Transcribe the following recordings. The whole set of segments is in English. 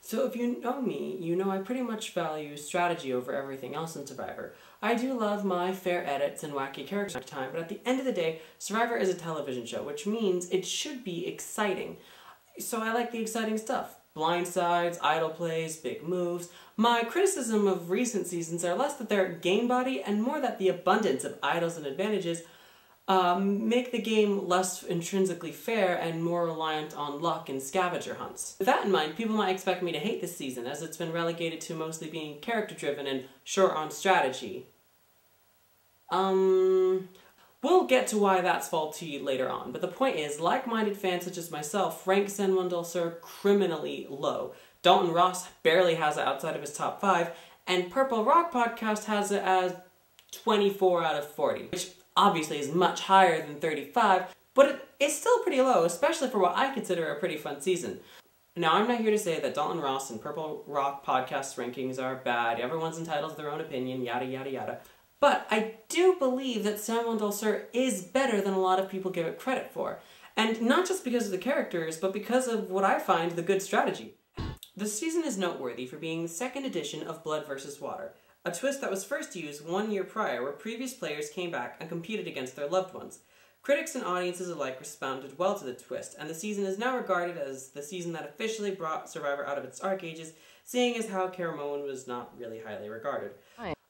So if you know me, you know I pretty much value strategy over everything else in Survivor. I do love my fair edits and wacky character time, but at the end of the day, Survivor is a television show, which means it should be exciting. So I like the exciting stuff. Blindsides, idle plays, big moves. My criticism of recent seasons are less that they're game body and more that the abundance of idols and advantages make the game less intrinsically fair and more reliant on luck and scavenger hunts. With that in mind, people might expect me to hate this season, as it's been relegated to mostly being character-driven and short on strategy. We'll get to why that's faulty later on, but the point is, like-minded fans such as myself rank San Juan del Sur criminally low. Dalton Ross barely has it outside of his top 5, and Purple Rock Podcast has it as 24 out of 40, which obviously is much higher than 35, but it's still pretty low, especially for what I consider a pretty fun season. Now, I'm not here to say that Dalton Ross and Purple Rock Podcast rankings are bad, everyone's entitled to their own opinion, yada yada yada. But I do believe that San Juan del Sur is better than a lot of people give it credit for. And not just because of the characters, but because of what I find the good strategy. The season is noteworthy for being the second edition of Blood vs. Water, a twist that was first used 1 year prior where previous players came back and competed against their loved ones. Critics and audiences alike responded well to the twist, and the season is now regarded as the season that officially brought Survivor out of its dark ages, seeing as how Caramoan was not really highly regarded.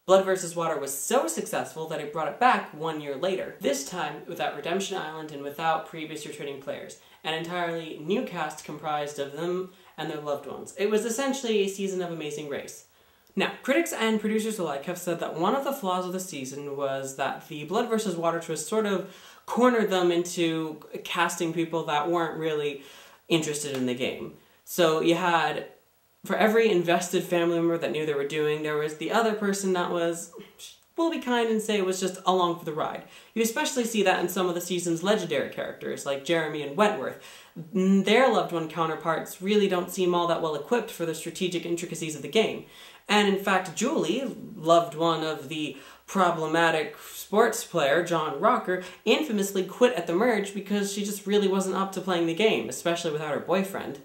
Blood vs. Water was so successful that it brought it back 1 year later, this time without Redemption Island and without previous returning players, an entirely new cast comprised of them and their loved ones. It was essentially a season of Amazing Race. Now, critics and producers alike have said that one of the flaws of the season was that the Blood vs. Water twist sort of cornered them into casting people that weren't really interested in the game. So you had, for every invested family member that knew they were doing, there was the other person that was, we'll be kind and say, was just along for the ride. You especially see that in some of the season's legendary characters, like Jeremy and Wentworth. Their loved one counterparts really don't seem all that well equipped for the strategic intricacies of the game. And in fact, Julie, loved one of the problematic sports player, John Rocker, infamously quit at the merge because she just really wasn't up to playing the game, especially without her boyfriend.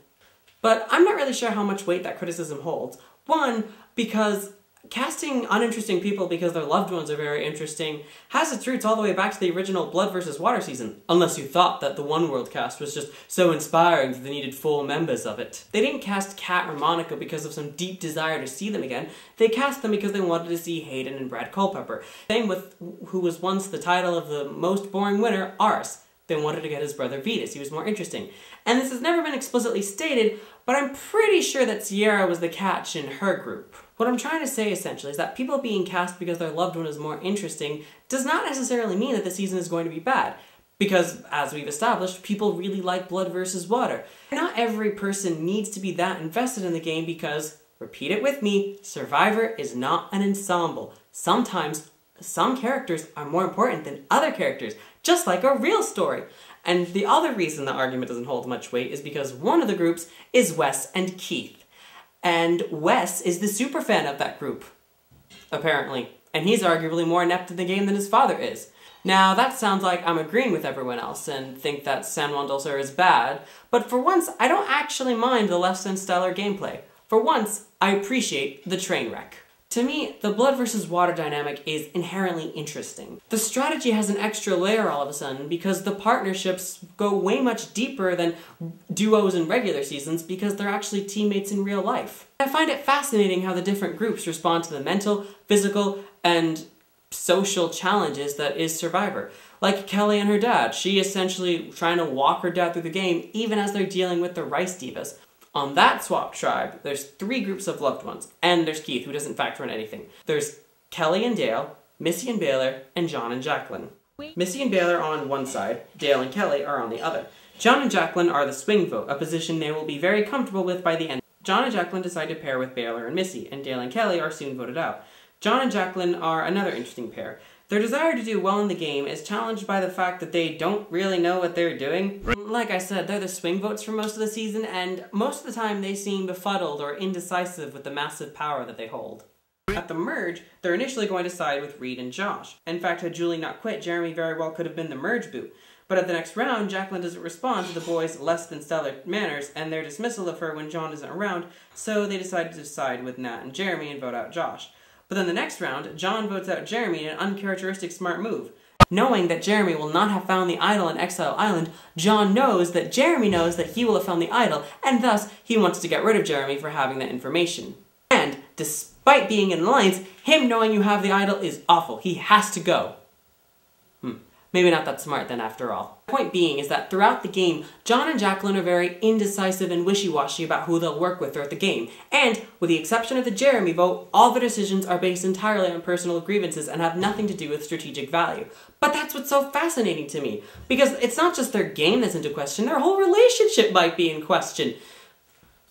But I'm not really sure how much weight that criticism holds. One, because casting uninteresting people because their loved ones are very interesting has its roots all the way back to the original Blood vs. Water season, unless you thought that the One World cast was just so inspiring that they needed full members of it. They didn't cast Kat or Monica because of some deep desire to see them again, they cast them because they wanted to see Hayden and Brad Culpepper. Same with who was once the title of the most boring winner, Ars. They wanted to get his brother Vetus, he was more interesting. And this has never been explicitly stated, but I'm pretty sure that Sierra was the catch in her group. What I'm trying to say, essentially, is that people being cast because their loved one is more interesting does not necessarily mean that the season is going to be bad. Because, as we've established, people really like Blood vs. Water. Not every person needs to be that invested in the game because, repeat it with me, Survivor is not an ensemble. Sometimes, some characters are more important than other characters, just like a real story. And the other reason the argument doesn't hold much weight is because one of the groups is Wes and Keith. And Wes is the superfan of that group, apparently. And he's arguably more inept in the game than his father is. Now, that sounds like I'm agreeing with everyone else and think that San Juan del Sur is bad, but for once, I don't actually mind the less than stellar gameplay. For once, I appreciate the train wreck. To me, the Blood vs. Water dynamic is inherently interesting. The strategy has an extra layer all of a sudden because the partnerships go way much deeper than duos in regular seasons because they're actually teammates in real life. I find it fascinating how the different groups respond to the mental, physical, and social challenges that is Survivor. Like Kelly and her dad, she essentially trying to walk her dad through the game even as they're dealing with the Rice Divas. On that swap tribe, there's 3 groups of loved ones, and there's Keith, who doesn't factor in anything. There's Kelly and Dale, Missy and Baylor, and John and Jacqueline. Missy and Baylor are on one side, Dale and Kelly are on the other. John and Jacqueline are the swing vote, a position they will be very comfortable with by the end. John and Jacqueline decide to pair with Baylor and Missy, and Dale and Kelly are soon voted out. John and Jacqueline are another interesting pair. Their desire to do well in the game is challenged by the fact that they don't really know what they're doing. Like I said, they're the swing votes for most of the season, and most of the time they seem befuddled or indecisive with the massive power that they hold. At the merge, they're initially going to side with Reed and Josh. In fact, had Julie not quit, Jeremy very well could have been the merge boot. But at the next round, Jacqueline doesn't respond to the boys' less than stellar manners and their dismissal of her when John isn't around, so they decide to side with Nat and Jeremy and vote out Josh. But then the next round, John votes out Jeremy in an uncharacteristic smart move. Knowing that Jeremy will not have found the idol on Exile Island, John knows that Jeremy knows that he will have found the idol, and thus he wants to get rid of Jeremy for having that information. And, despite being in alliance, him knowing you have the idol is awful. He has to go. Maybe not that smart then after all. The point being is that throughout the game, John and Jacqueline are very indecisive and wishy-washy about who they'll work with throughout the game. And, with the exception of the Jeremy vote, all their decisions are based entirely on personal grievances and have nothing to do with strategic value. But that's what's so fascinating to me, because it's not just their game that's into question, their whole relationship might be in question.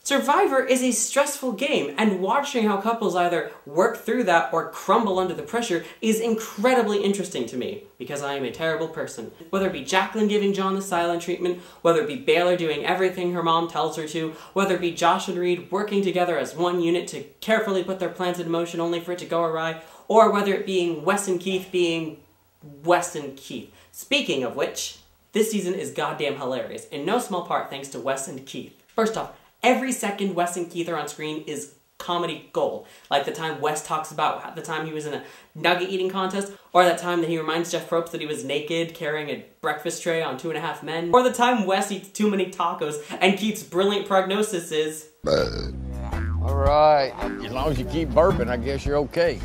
Survivor is a stressful game, and watching how couples either work through that or crumble under the pressure is incredibly interesting to me, because I am a terrible person. Whether it be Jacqueline giving John the silent treatment, whether it be Baylor doing everything her mom tells her to, whether it be Josh and Reed working together as one unit to carefully put their plans in motion only for it to go awry, or whether it being Wes and Keith being Wes and Keith. Speaking of which, this season is goddamn hilarious, in no small part thanks to Wes and Keith. First off, every second Wes and Keith are on screen is comedy gold. Like the time Wes talks about the time he was in a nugget eating contest, or that time that he reminds Jeff Probst that he was naked carrying a breakfast tray on 2.5 Men, or the time Wes eats too many tacos and Keith's brilliant prognosis is... Alright, as long as you keep burping, I guess you're okay.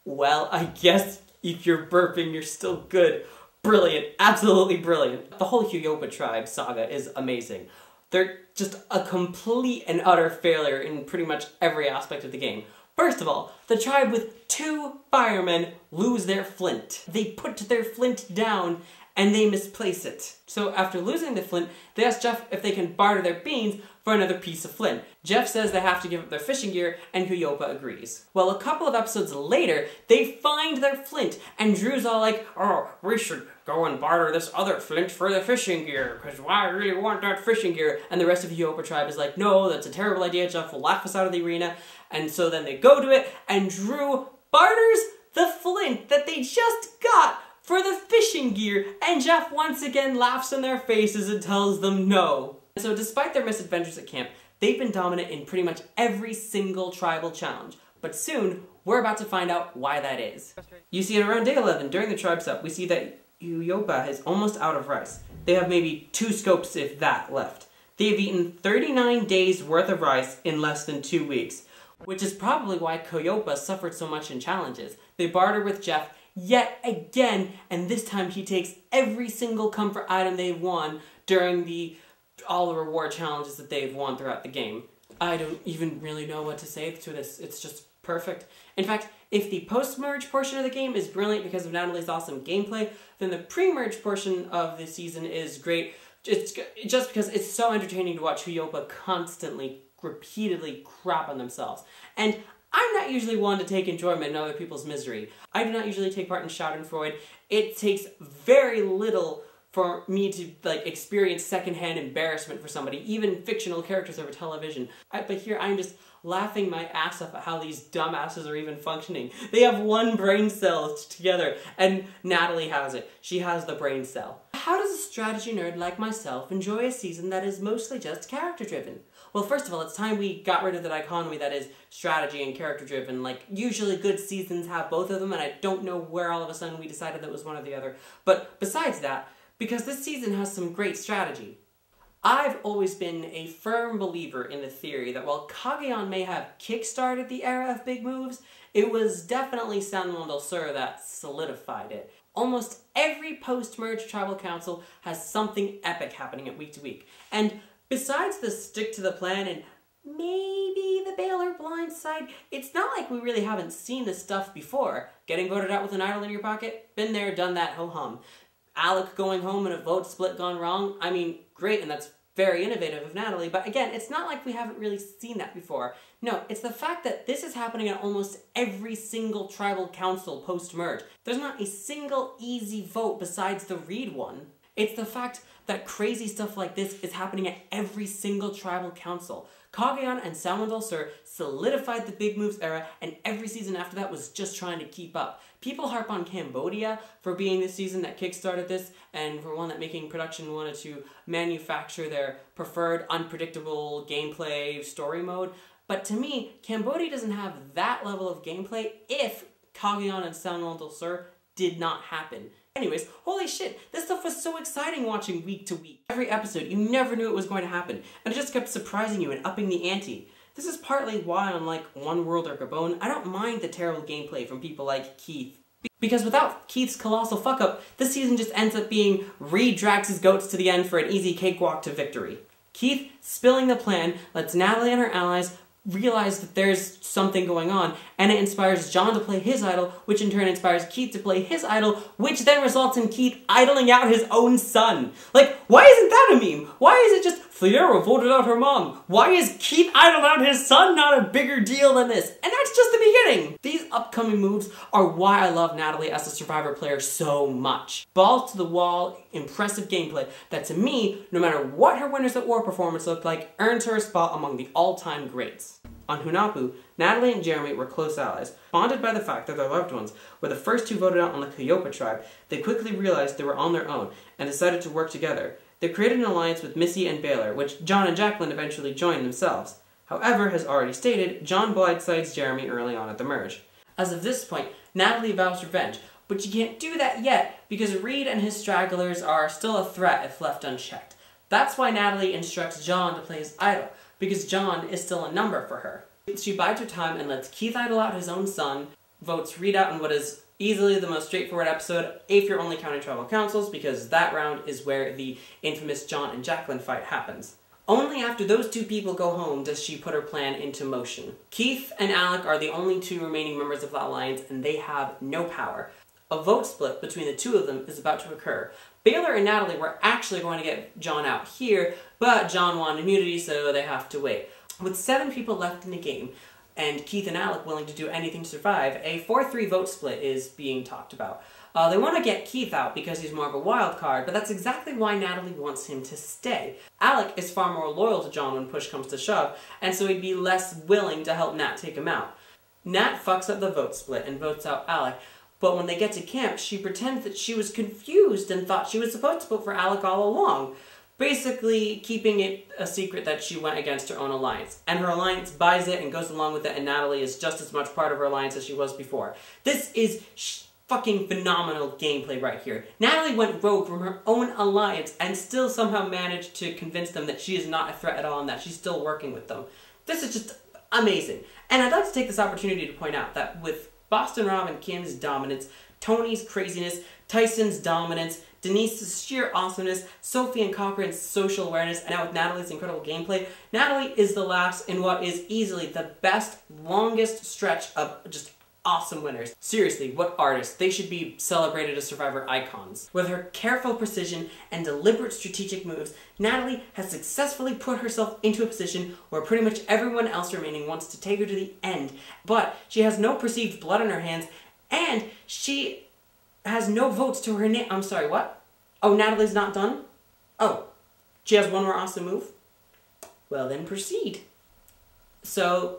Well, I guess if you're burping, you're still good. Brilliant. Absolutely brilliant. The whole Huyopa tribe saga is amazing. They're just a complete and utter failure in pretty much every aspect of the game. First of all, the tribe with 2 firemen lose their flint. They put their flint down and they misplace it. So after losing the flint, they ask Jeff if they can barter their beans for another piece of flint. Jeff says they have to give up their fishing gear, and Huyopa agrees. Well, a couple of episodes later, they find their flint, and Drew's all like, oh, we should go and barter this other flint for the fishing gear, because I really want that fishing gear. And the rest of the Huyopa tribe is like, no, that's a terrible idea, Jeff will laugh us out of the arena. And so then they go to it, and Drew barters the flint that they just got for the fishing gear, and Jeff once again laughs in their faces and tells them no. And so despite their misadventures at camp, they've been dominant in pretty much every single tribal challenge. But soon, we're about to find out why that is. You see, around day 11, during the tribe sup, we see that Huyopa is almost out of rice. They have maybe 2 scopes, if that, left. They have eaten 39 days worth of rice in less than 2 weeks, which is probably why Huyopa suffered so much in challenges. They barter with Jeff yet again, and this time he takes every single comfort item they've won during all the reward challenges that they've won throughout the game. I don't even really know what to say to this. It's just perfect. In fact, if the post-merge portion of the game is brilliant because of Natalie's awesome gameplay, then the pre-merge portion of the season is great. It's just because it's so entertaining to watch Huyopa constantly, repeatedly crap on themselves. And I'm not usually one to take enjoyment in other people's misery. I do not usually take part in Schadenfreude. It takes very little for me to experience secondhand embarrassment for somebody, even fictional characters over television. But here I'm just laughing my ass off at how these dumbasses are even functioning. They have 1 brain cell together, and Natalie has it. She has the brain cell. How does a strategy nerd like myself enjoy a season that is mostly just character-driven? Well, first of all, it's time we got rid of the dichotomy that is strategy and character-driven. Usually good seasons have both of them, and I don't know where all of a sudden we decided that was one or the other. But besides that, because this season has some great strategy. I've always been a firm believer in the theory that while Kageyama may have kickstarted the era of big moves, it was definitely San Juan del Sur that solidified it. Almost every post-merge tribal council has something epic happening at week to week. And besides the stick to the plan and maybe the Baylor blindside, it's not like we really haven't seen this stuff before. Getting voted out with an idol in your pocket? Been there, done that, ho-hum. Alec going home and a vote split gone wrong? I mean, great, and that's very innovative of Natalie, but again, it's not like we haven't really seen that before. No, it's the fact that this is happening at almost every single tribal council post-merge. There's not a single easy vote besides the Reed one. It's the fact that crazy stuff like this is happening at every single tribal council. Kageyama and Salmon Del Sur solidified the big moves era, and every season after that was just trying to keep up. People harp on Cambodia for being the season that kickstarted this, and for one that making production wanted to manufacture their preferred unpredictable gameplay story mode. But to me, Cambodia doesn't have that level of gameplay if Kageyama and Salmon Del Sur did not happen. Anyways, holy shit, this stuff was so exciting watching week to week. Every episode, you never knew it was going to happen, and it just kept surprising you and upping the ante. This is partly why, unlike One World or Gabon, I don't mind the terrible gameplay from people like Keith. Because without Keith's colossal fuck-up, this season just ends up being Reed drags his goats to the end for an easy cakewalk to victory. Keith, spilling the plan, lets Natalie and her allies realize that there's something going on, and it inspires John to play his idol, which in turn inspires Keith to play his idol, which then results in Keith idling out his own son. Like, why isn't that a meme? Why is it just, Fiera voted out her mom? Why is Keith idled out his son not a bigger deal than this? And that's just the beginning! These upcoming moves are why I love Natalie as a Survivor player so much. Balls to the wall, impressive gameplay that to me, no matter what her Winners at War performance looked like, earns her a spot among the all-time greats. On Hunahpu, Natalie and Jeremy were close allies. Bonded by the fact that their loved ones were the first two voted out on the Kyopa tribe, they quickly realized they were on their own and decided to work together. They created an alliance with Missy and Baylor, which John and Jacqueline eventually joined themselves. However, as already stated, John blindsides Jeremy early on at the merge. As of this point, Natalie vows revenge, but she can't do that yet because Reed and his stragglers are still a threat if left unchecked. That's why Natalie instructs John to play his idol, because John is still a number for her. She bides her time and lets Keith idle out his own son, votes Reed out in what is easily the most straightforward episode, if you're only counting tribal councils, because that round is where the infamous John and Jacqueline fight happens. Only after those two people go home does she put her plan into motion. Keith and Alec are the only two remaining members of the alliance, and they have no power. A vote split between the two of them is about to occur. Baylor and Natalie were actually going to get John out here, but John wanted immunity, so they have to wait. With 7 people left in the game, and Keith and Alec willing to do anything to survive, a 4-3 vote split is being talked about. They want to get Keith out because he's more of a wild card, but that's exactly why Natalie wants him to stay. Alec is far more loyal to John when push comes to shove, and so he'd be less willing to help Nat take him out. Nat fucks up the vote split and votes out Alec, but when they get to camp, she pretends that she was confused and thought she was supposed to vote for Alec all along, basically keeping it a secret that she went against her own alliance. And her alliance buys it and goes along with it, and Natalie is just as much part of her alliance as she was before. This is fucking phenomenal gameplay right here. Natalie went rogue from her own alliance and still somehow managed to convince them that she is not a threat at all and that she's still working with them. This is just amazing. And I'd like to take this opportunity to point out that with Boston Rob and Kim's dominance, Tony's craziness, Tyson's dominance, Denise's sheer awesomeness, Sophie and Cochrane's social awareness, and now with Natalie's incredible gameplay, Natalie is the last in what is easily the best, longest stretch of just awesome winners. Seriously, what artists? They should be celebrated as Survivor icons. With her careful precision and deliberate strategic moves, Natalie has successfully put herself into a position where pretty much everyone else remaining wants to take her to the end, but she has no perceived blood on her hands, and she has no votes to her name. I'm sorry, what? Oh, Natalie's not done? Oh, she has one more awesome move? Well then proceed. So,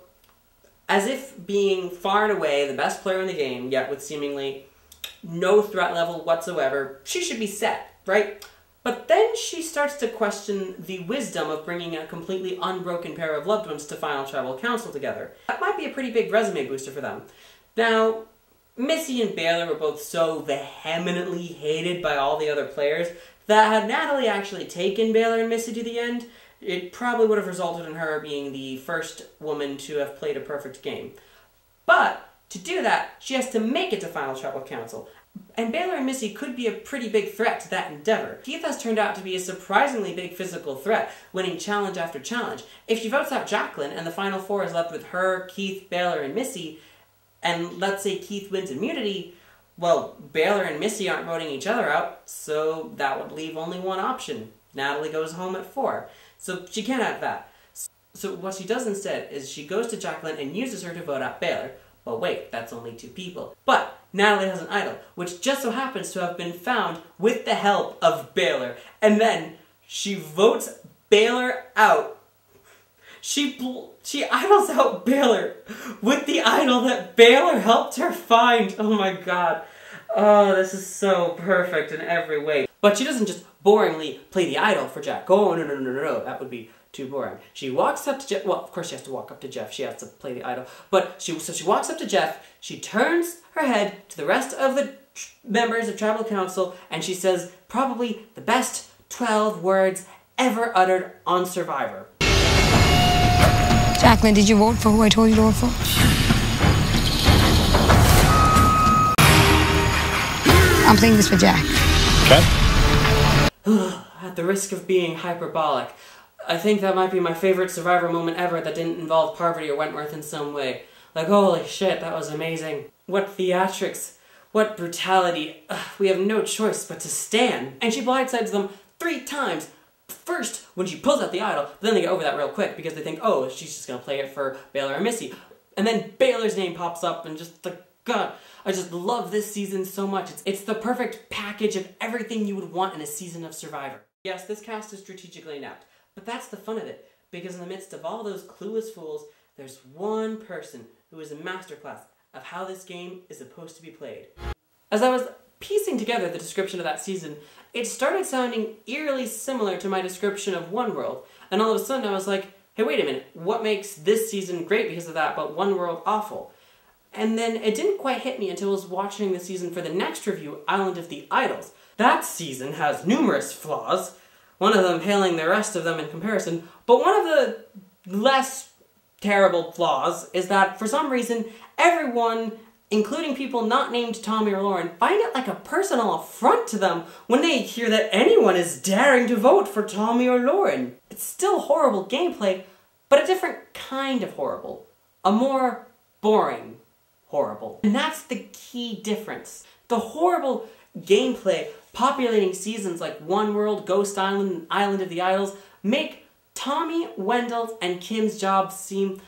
as if being far and away the best player in the game, yet with seemingly no threat level whatsoever, she should be set, right? But then she starts to question the wisdom of bringing a completely unbroken pair of loved ones to Final Tribal Council together. That might be a pretty big resume booster for them. Now, Missy and Baylor were both so vehemently hated by all the other players that had Natalie actually taken Baylor and Missy to the end, it probably would have resulted in her being the first woman to have played a perfect game. But, to do that, she has to make it to Final Tribal Council. And Baylor and Missy could be a pretty big threat to that endeavor. Keith has turned out to be a surprisingly big physical threat, winning challenge after challenge. If she votes out Jacqueline and the final 4 is left with her, Keith, Baylor, and Missy, and let's say Keith wins immunity, well, Baylor and Missy aren't voting each other out, so that would leave only one option. Natalie goes home at 4. So she can't have that. So what she does instead is she goes to Jacqueline and uses her to vote out Baylor. But wait, that's only 2 people. But Natalie has an idol, which just so happens to have been found with the help of Baylor. And then she votes Baylor out. She idles out Baylor with the idol that Baylor helped her find. Oh my god. Oh, this is so perfect in every way. But she doesn't just boringly play the idol for Jack. Oh, no. That would be too boring. She walks up to Jeff. Well, of course she has to walk up to Jeff. She has to play the idol. But she walks up to Jeff. She turns her head to the rest of the members of Tribal Council, and she says probably the best 12 words ever uttered on Survivor. Jacqueline, did you vote for who I told you to vote for? I'm playing this for Jack. Okay. At the risk of being hyperbolic, I think that might be my favorite Survivor moment ever that didn't involve Parvati or Wentworth in some way. Like, holy shit, that was amazing. What theatrics, what brutality. We have no choice but to stand. And she blindsides them 3 times. First, when she pulls out the idol, but then they get over that real quick because they think, oh, she's just gonna play it for Baylor and Missy. And then Baylor's name pops up and just like, God, I just love this season so much. It's the perfect package of everything you would want in a season of Survivor. Yes, this cast is strategically inept, but that's the fun of it, because in the midst of all those clueless fools, there's one person who is a masterclass of how this game is supposed to be played. As I was piecing together the description of that season, it started sounding eerily similar to my description of One World, and all of a sudden I was like, hey, wait a minute, what makes this season great because of that, but One World awful? And then it didn't quite hit me until I was watching the season for the next review, Island of the Idols. That season has numerous flaws, one of them paling the rest of them in comparison, but one of the less terrible flaws is that for some reason, everyone, including people not named Tommy or Lauren, find it like a personal affront to them when they hear that anyone is daring to vote for Tommy or Lauren. It's still horrible gameplay, but a different kind of horrible. A more boring horrible. And that's the key difference. The horrible gameplay populating seasons like One World, Ghost Island, and Island of the Idols make Tommy, Wendell's, and Kim's jobs seem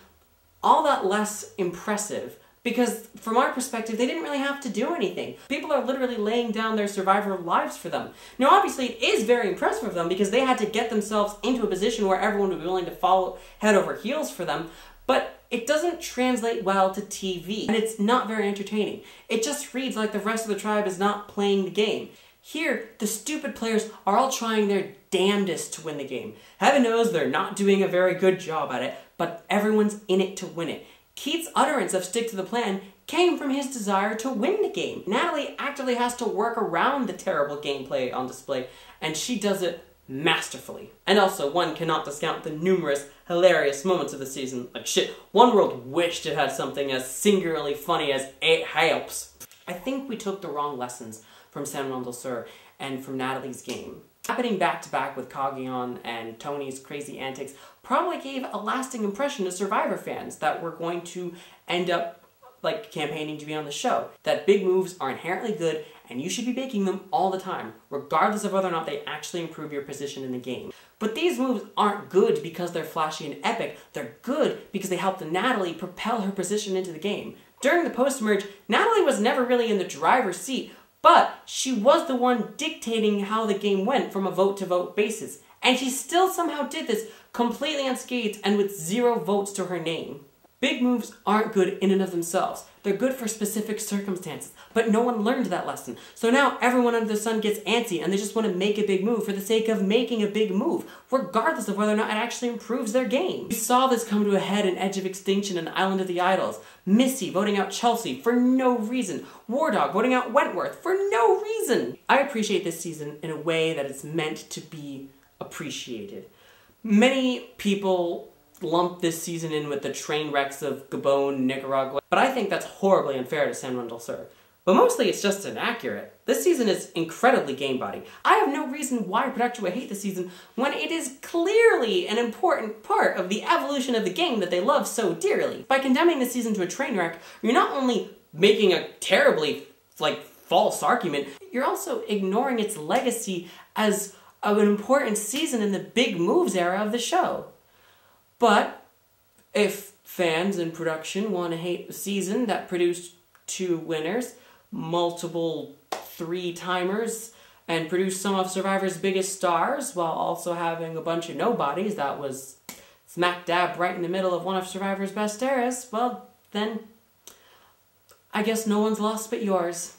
all that less impressive. Because from our perspective, they didn't really have to do anything. People are literally laying down their Survivor lives for them. Now obviously it is very impressive of them because they had to get themselves into a position where everyone would be willing to follow head over heels for them, but it doesn't translate well to TV, and it's not very entertaining. It just reads like the rest of the tribe is not playing the game. Here, the stupid players are all trying their damnedest to win the game. Heaven knows they're not doing a very good job at it, but everyone's in it to win it. Keith's utterance of stick to the plan came from his desire to win the game. Natalie actively has to work around the terrible gameplay on display, and she does it masterfully. And also, one cannot discount the numerous hilarious moments of the season. Like shit, One World wished it had something as singularly funny as 8 helps. I think we took the wrong lessons from San Juan del Sur and from Natalie's game. Happening back to back with Cagayan and Tony's crazy antics probably gave a lasting impression to Survivor fans that were going to end up like campaigning to be on the show. That big moves are inherently good and you should be making them all the time, regardless of whether or not they actually improve your position in the game. But these moves aren't good because they're flashy and epic, they're good because they helped Natalie propel her position into the game. During the post-merge, Natalie was never really in the driver's seat, but she was the one dictating how the game went from a vote-to-vote basis. And she still somehow did this completely unscathed and with 0 votes to her name. Big moves aren't good in and of themselves. They're good for specific circumstances, but no one learned that lesson. So now everyone under the sun gets antsy and they just want to make a big move for the sake of making a big move, regardless of whether or not it actually improves their game. We saw this come to a head in Edge of Extinction and Island of the Idols. Missy voting out Chelsea for no reason. War Dog voting out Wentworth for no reason. I appreciate this season in a way that it's meant to be appreciated. Many people lump this season in with the train wrecks of Gabon, Nicaragua, but I think that's horribly unfair to San Juan del Sur. But mostly it's just inaccurate. This season is incredibly game-body. I have no reason why production would hate this season when it is clearly an important part of the evolution of the game that they love so dearly. By condemning this season to a train wreck, you're not only making a terribly, false argument, you're also ignoring its legacy as an important season in the big moves era of the show. But if fans in production want to hate a season that produced 2 winners, multiple 3-timers, and produced some of Survivor's biggest stars while also having a bunch of nobodies, that was smack dab right in the middle of one of Survivor's best eras, well, then I guess no one's lost but yours.